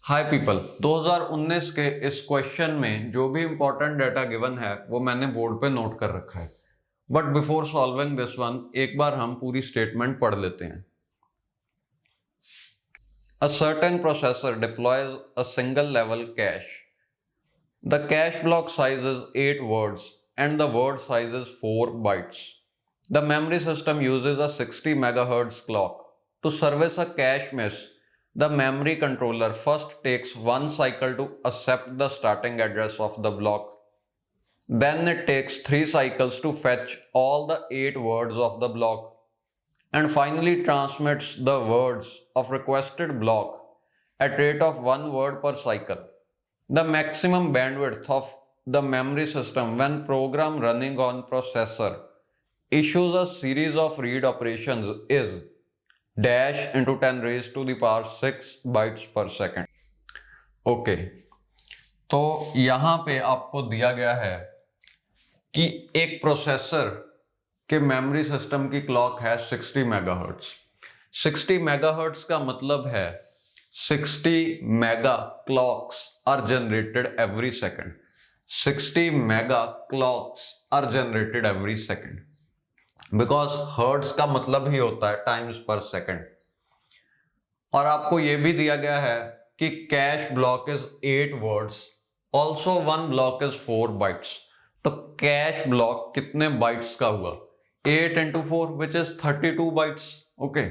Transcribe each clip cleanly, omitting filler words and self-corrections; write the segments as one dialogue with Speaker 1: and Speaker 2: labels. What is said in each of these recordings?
Speaker 1: हाय people, 2019 के इस question में जो भी इंपॉर्टेंट डाटा गिवन है वो मैंने बोर्ड पे नोट कर रखा है। But before solving this one एक बार हम पूरी स्टेटमेंट पढ़ लेते हैं। A certain processor deploys a single level cache. The cache block size is 8 words and the word size is 4 bytes. The memory system uses a 60 MHz clock. To service a cache miss, the memory controller first takes one cycle to accept the starting address of the block. Then it takes 3 cycles to fetch all the 8 words of the block and finally transmits the words of requested block at rate of 1 word per cycle. The maximum bandwidth of the memory system when program running on processor issues a series of read operations is dash into 10 raised to the power 6 bytes per second. Okay, तो यहां पे आपको दिया गया है कि एक processor के मेमोरी सिस्टम की क्लॉक है 60 मेगाहर्ट्ज। 60 मेगाहर्ट्ज का मतलब है 60 mega clocks are generated every second. 60 mega clocks are generated every second because hertz का मतलब ही होता है टाइम्स पर सेकंड। और आपको यह भी दिया गया है कि cash block is 8 words, also one block is 4 bytes. तो कैश ब्लॉक कितने बाइट्स का हुआ? 8 into 4 which is 32 bytes. Okay,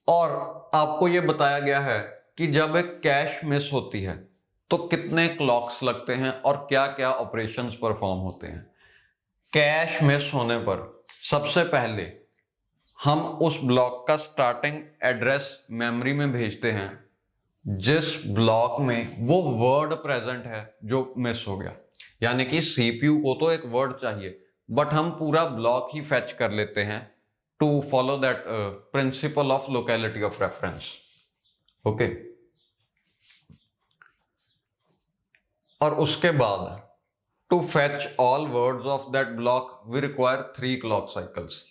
Speaker 1: और आपको यह बताया गया है कि जब एक कैश मिस होती है तो कितने क्लॉक्स लगते हैं और क्या क्या ऑपरेशंस परफॉर्म होते हैं। कैश मिस होने पर सबसे पहले हम उस ब्लॉक का स्टार्टिंग एड्रेस मेमोरी में भेजते हैं जिस ब्लॉक में वो वर्ड प्रेजेंट है जो मिस हो गया। यानी कि सीपीयू को तो एक वर्ड चाहिए बट हम पूरा ब्लॉक ही फेच कर लेते हैं to follow that principle of locality of reference. Okay, और उसके बाद to fetch all words of that block we require 3 clock cycles.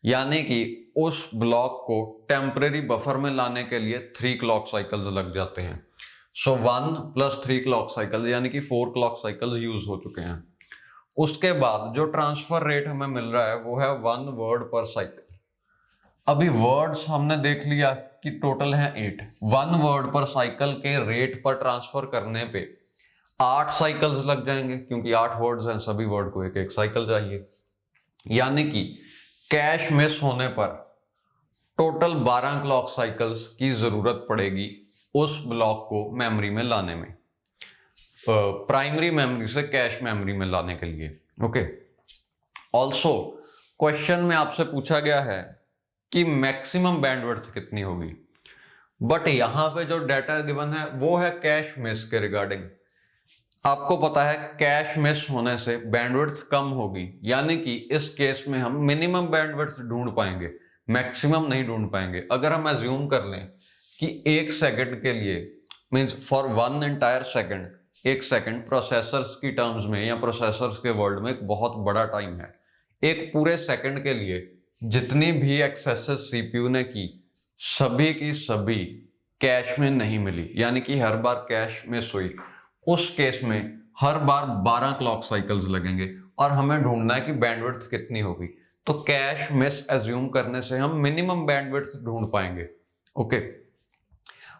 Speaker 1: यानी कि उस ब्लॉक को टेम्परेरी बफर में लाने के लिए 3 क्लॉक साइकिल्स लग जाते हैं। सो 1 + 3 क्लॉक साइकिल यानी कि 4 क्लॉक साइकिल्स यूज हो चुके हैं। उसके बाद जो ट्रांसफर रेट हमें मिल रहा है वो है 1 वर्ड पर साइकिल। अभी वर्ड्स हमने देख लिया कि टोटल है 8। 1 वर्ड पर साइकिल के रेट पर ट्रांसफर करने पे 8 साइकिल्स लग जाएंगे क्योंकि 8 वर्ड्स हैं, सभी वर्ड को एक एक साइकिल चाहिए। यानी कि कैश मिस होने पर टोटल 12 क्लॉक साइकिल्स की जरूरत पड़ेगी उस ब्लॉक को मेमोरी में लाने में, प्राइमरी मेमोरी से कैश मेमोरी में लाने के लिए। ओके, ऑल्सो क्वेश्चन में आपसे पूछा गया है कि मैक्सिमम बैंडविड्थ कितनी होगी, बट यहां पे जो डाटा गिवन है वो है कैश मिस के रिगार्डिंग। आपको पता है कैश मिस होने से बैंडविड्थ कम होगी, यानी कि इस केस में हम मिनिमम बैंडविड्थ ढूंढ पाएंगे, मैक्सिमम नहीं ढूंढ पाएंगे। अगर हम एज्यूम कर लें कि 1 सेकंड के लिए means for 1 entire second, 1 second processors की टर्म्स में या प्रोसेसर्स के वर्ल्ड में एक बहुत बड़ा टाइम है। एक पूरे सेकंड के लिए जितनी भी एक्सेसेस सीपीयू ने की सभी की सभी कैश में नहीं मिली, यानी कि हर बार कैश मिस हुई। उस केस में हर बार 12 क्लॉक साइकिल्स लगेंगे और हमें ढूंढना है कि बैंडविड्थ कितनी होगी। तो कैश मिस एज्यूम करने से हम मिनिमम बैंडविड्थ ढूंढ पाएंगे। ओके,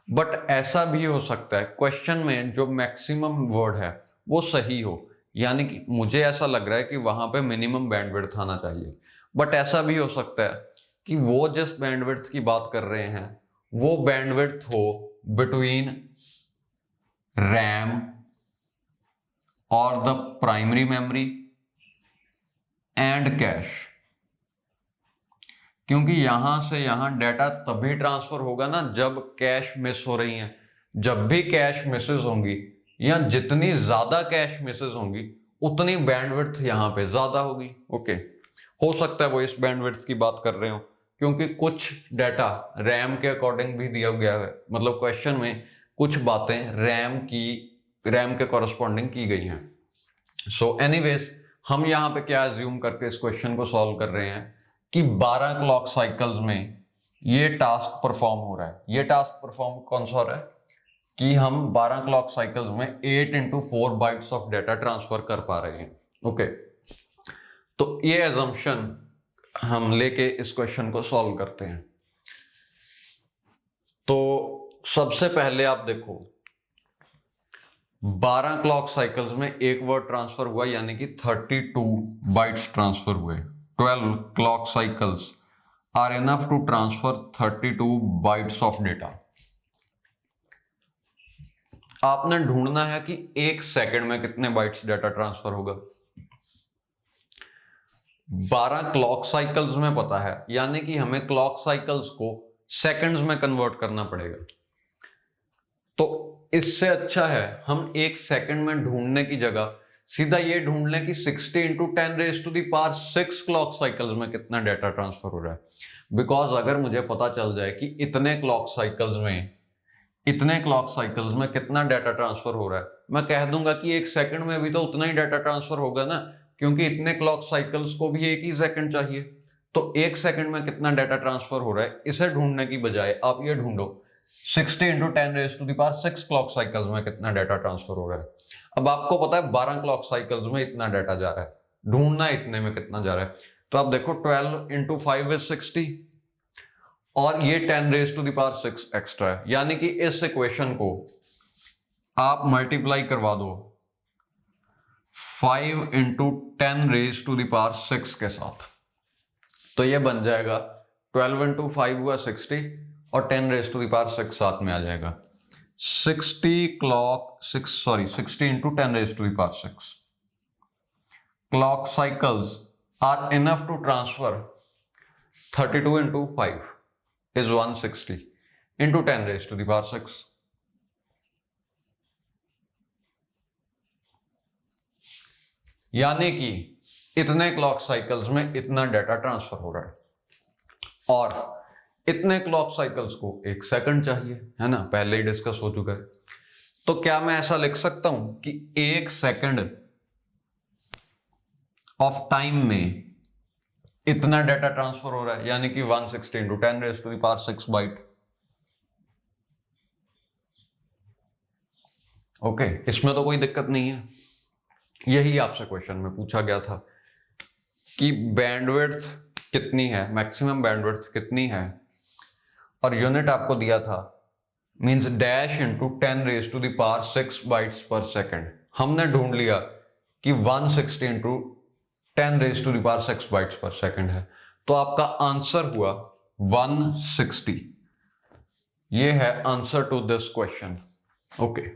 Speaker 1: बट ऐसा भी हो सकता है क्वेश्चन में जो मैक्सिमम वर्ड है वो सही हो, यानी कि मुझे ऐसा लग रहा है कि वहां पे मिनिमम बैंडविड्थ आना चाहिए। बट ऐसा भी हो सकता है कि वो जिस बैंडविड्थ की बात कर रहे हैं वो बैंडविड्थ हो बिटवीन रैम और the primary memory and cash, क्योंकि यहां से यहां डाटा तभी ट्रांसफर होगा ना जब कैश मिस हो रही है। जब भी कैश मिसेस होंगी या जितनी ज्यादा कैश मिसेस होंगी उतनी बैंडविड्थ यहां पे ज्यादा होगी। ओके, हो सकता है वो इस बैंडविड्थ की बात कर रहे हो क्योंकि कुछ डाटा रैम के अकॉर्डिंग भी दिया गया है, मतलब क्वेश्चन में कुछ बातें रैम के कॉरस्पॉन्डिंग की गई हैं। सो एनीवेज हम यहाँ पे क्या एज्यूम करके इस क्वेश्चन को सॉल्व कर रहे हैं कि 12 क्लॉक साइकिल्स में ये टास्क परफॉर्म हो रहा है। ये टास्क परफॉर्म कौन सा हो रहा है कि हम 12 क्लॉक साइकिल्स में 8 into 4 bytes of data transfer कर पा रहे हैं। ओके, तो ये एजम्पशन हम लेके इस क्वेश्चन को सॉल्व करते हैं। तो सबसे पहले आप देखो 12 क्लॉक साइकिल्स में एक वर्ड ट्रांसफर हुआ, यानी कि 32 बाइट्स ट्रांसफर हुए। 12 clock cycles are enough to transfer 32 bytes of data. आपने ढूंढना है कि एक सेकंड में कितने बाइट्स डेटा ट्रांसफर होगा। 12 क्लॉक साइकिल्स में पता है, यानी कि हमें क्लॉक साइकिल्स को सेकंड्स में कन्वर्ट करना पड़ेगा। तो इससे अच्छा है हम एक सेकंड में ढूंढने की जगह सीधा ये ढूंढ लें कि 60 into 10 raised to the power 6 clock cycles में कितना डेटा ट्रांसफर हो रहा है। बिकॉज अगर मुझे पता चल जाए कि इतने क्लॉक साइकिल्स में कितना डेटा ट्रांसफर हो रहा है, मैं कह दूंगा कि एक सेकंड में भी तो उतना ही डेटा ट्रांसफर होगा ना, क्योंकि इतने क्लॉक साइकिल्स को भी एक ही सेकंड चाहिए। तो एक सेकंड में कितना डेटा ट्रांसफर हो रहा है, इसे ढूंढने की बजाय आप ये ढूंढो 60 into 10 raised to the power 6 clock cycles में कितना डेटा ट्रांसफर हो रहा है। अब आपको पता है 12 क्लॉक साइकिल्स में इतना डेटा जा रहा है, ढूंढना इतने में कितना जा रहा है। तो आप देखो 12 into 5 is 60 और ये 10 raised to the power 6 extra है, यानी कि इस इक्वेशन को आप मल्टीप्लाई करवा दो 5 into 10 raised to the power 6 के साथ, तो ये बन जाएगा 12 into 5 हुआ 60 और 10 raised to the power 6 साथ में आ जाएगा 60 into 10 raised to the power 6 clock cycles are enough to transfer 32 into 5 is 160 into 10 raised to the power 6। यानी कि इतने क्लॉक साइकिल्स में इतना डेटा ट्रांसफर हो रहा है और इतने क्लॉक साइकिल्स को एक सेकंड चाहिए, है ना, पहले ही डिस्कस हो चुका है। तो क्या मैं ऐसा लिख सकता हूं कि एक सेकंड ऑफ टाइम में इतना डेटा ट्रांसफर हो रहा है, यानी कि 160 into 10 raised to the power 6 byte. Okay, इसमें तो कोई दिक्कत नहीं है। यही आपसे क्वेश्चन में पूछा गया था कि बैंडविड्थ कितनी है, मैक्सिमम बैंडविड्थ कितनी है, और यूनिट आपको दिया था means dash into 10 raised to the power 6 bytes per second. हमने ढूंढ लिया कि 160 into 10 raised to the power 6 bytes per second है, तो आपका आंसर हुआ 160। ये है answer to this question. Okay.